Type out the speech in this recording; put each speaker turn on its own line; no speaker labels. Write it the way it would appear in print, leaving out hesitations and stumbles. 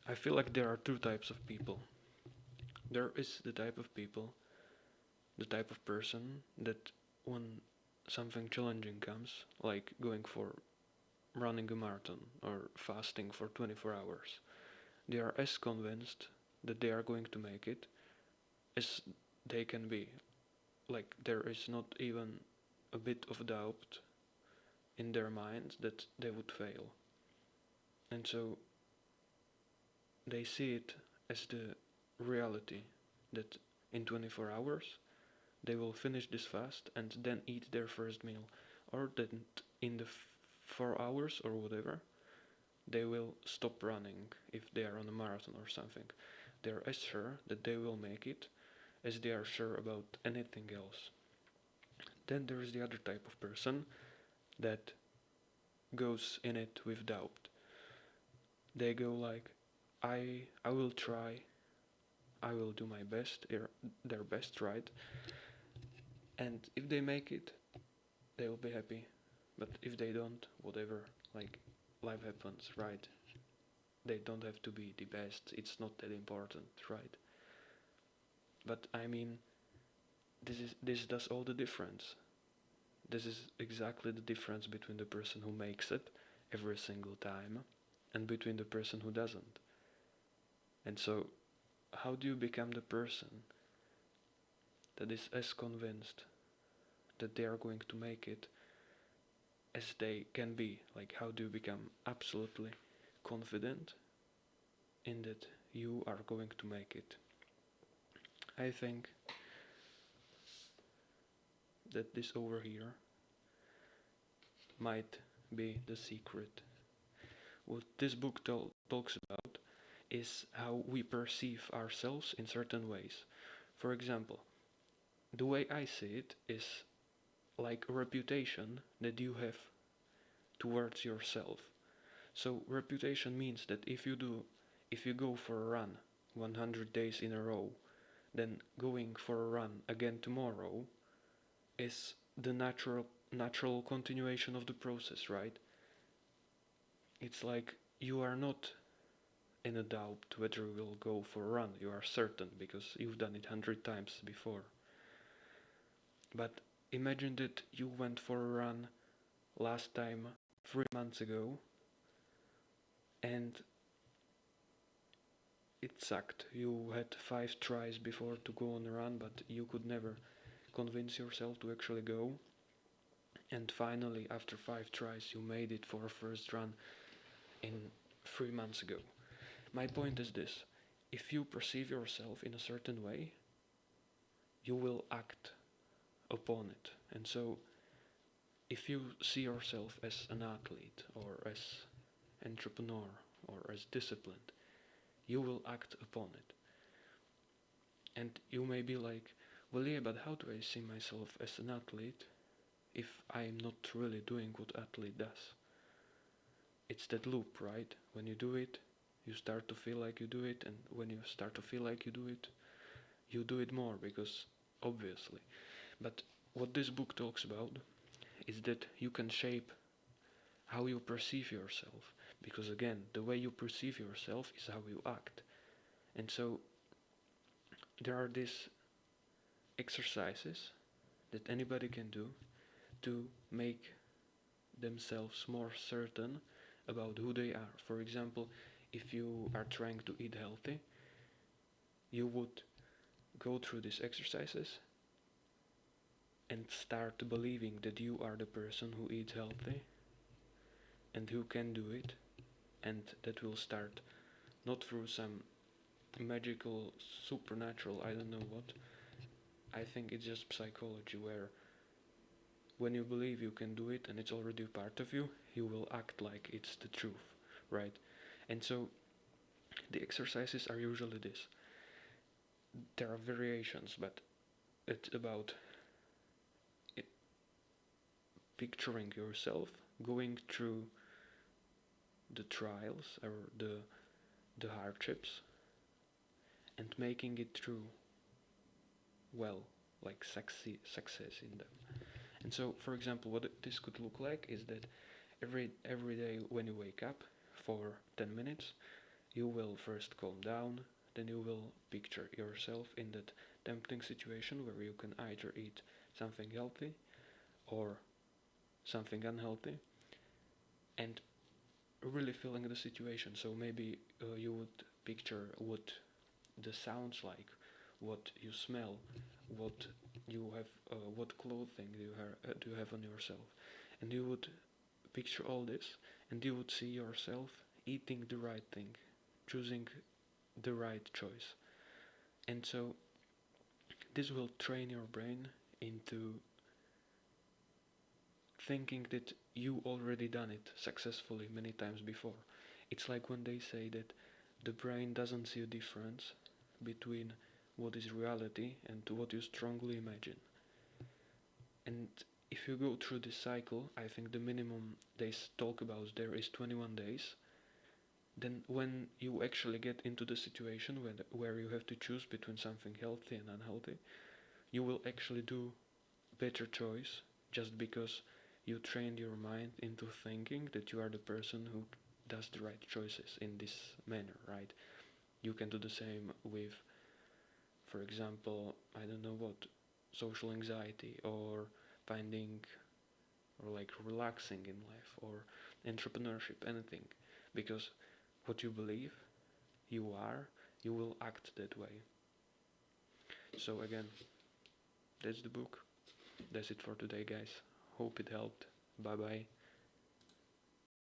I feel like there are two types of people. There is the type of person that when something challenging comes, like going for running a marathon or fasting for 24 hours, they are as convinced that they are going to make it as they can be. Like there is not even a bit of doubt in their minds that they would fail. And so they see it as the reality that in 24 hours they will finish this fast and then eat their first meal, or that in the 4 hours or whatever they will stop running if they are on a marathon or something. They are as sure that they will make it as they are sure about anything else. Then there is the other type of person that goes in it with doubt. They go like, I will try, I will do my best, their best, right? And if they make it, they will be happy. But if they don't, whatever, like life happens, right? They don't have to be the best. It's not that important, right? But I mean, this does all the difference. This is exactly the difference between the person who makes it every single time and between the person who doesn't. And so, how do you become the person that is as convinced that they are going to make it as they can be? Like, how do you become absolutely confident in that you are going to make it? I think that this over here might be the secret. What this book talks about is how we perceive ourselves in certain ways. For example, the way I see it is like a reputation that you have towards yourself. So reputation means that if you go for a run 100 days in a row, then going for a run again tomorrow is the natural continuation of the process, right? It's like you are not in a doubt whether you will go for a run. You are certain because you've done it 100 times before. But imagine that you went for a run last time 3 months ago and it sucked. You had 5 tries before to go on a run, but you could never convince yourself to actually go. And finally, after 5 tries, you made it for a first run in 3 months ago. My point is this: if you perceive yourself in a certain way, you will act upon it. And so, if you see yourself as an athlete or as entrepreneur or as disciplined, you will act upon it. And you may be like, well, yeah, but how do I see myself as an athlete if I'm not really doing what athlete does? It's that loop, right? When you do it, you start to feel like you do it, and when you start to feel like you do it more because obviously. But what this book talks about is that you can shape how you perceive yourself, because again, the way you perceive yourself is how you act. And so there are these exercises that anybody can do to make themselves more certain about who they are. For example, if you are trying to eat healthy, you would go through these exercises and start believing that you are the person who eats healthy and who can do it, and that will start not through some magical supernatural, I don't know what. I think it's just psychology where when you believe you can do it and it's already part of you, you will act like it's the truth, right? And so the exercises are usually this. There are variations, but it's about it, picturing yourself going through the trials or the hardships and making it through well, like success in them. And so, for example, what this could look like is that every day when you wake up for 10 minutes, you will first calm down, then you will picture yourself in that tempting situation where you can either eat something healthy or something unhealthy, and really feeling the situation. So maybe you would picture what the sounds like, what you smell, what you have, what clothing do you have on yourself, and you would picture all this, and you would see yourself eating the right thing, choosing the right choice. And so this will train your brain into thinking that you already done it successfully many times before. It's like when they say that the brain doesn't see a difference between what is reality and what you strongly imagine. And if you go through this cycle, I think the minimum they talk about there is 21 days. Then when you actually get into the situation where you have to choose between something healthy and unhealthy, you will actually do better choice just because you trained your mind into thinking that you are the person who does the right choices in this manner, right? You can do the same with, for example, I don't know what, social anxiety, or finding, or like relaxing in life, or entrepreneurship, anything. Because what you believe you are, you will act that way. So again, that's the book. That's it for today, guys. Hope it helped. Bye bye.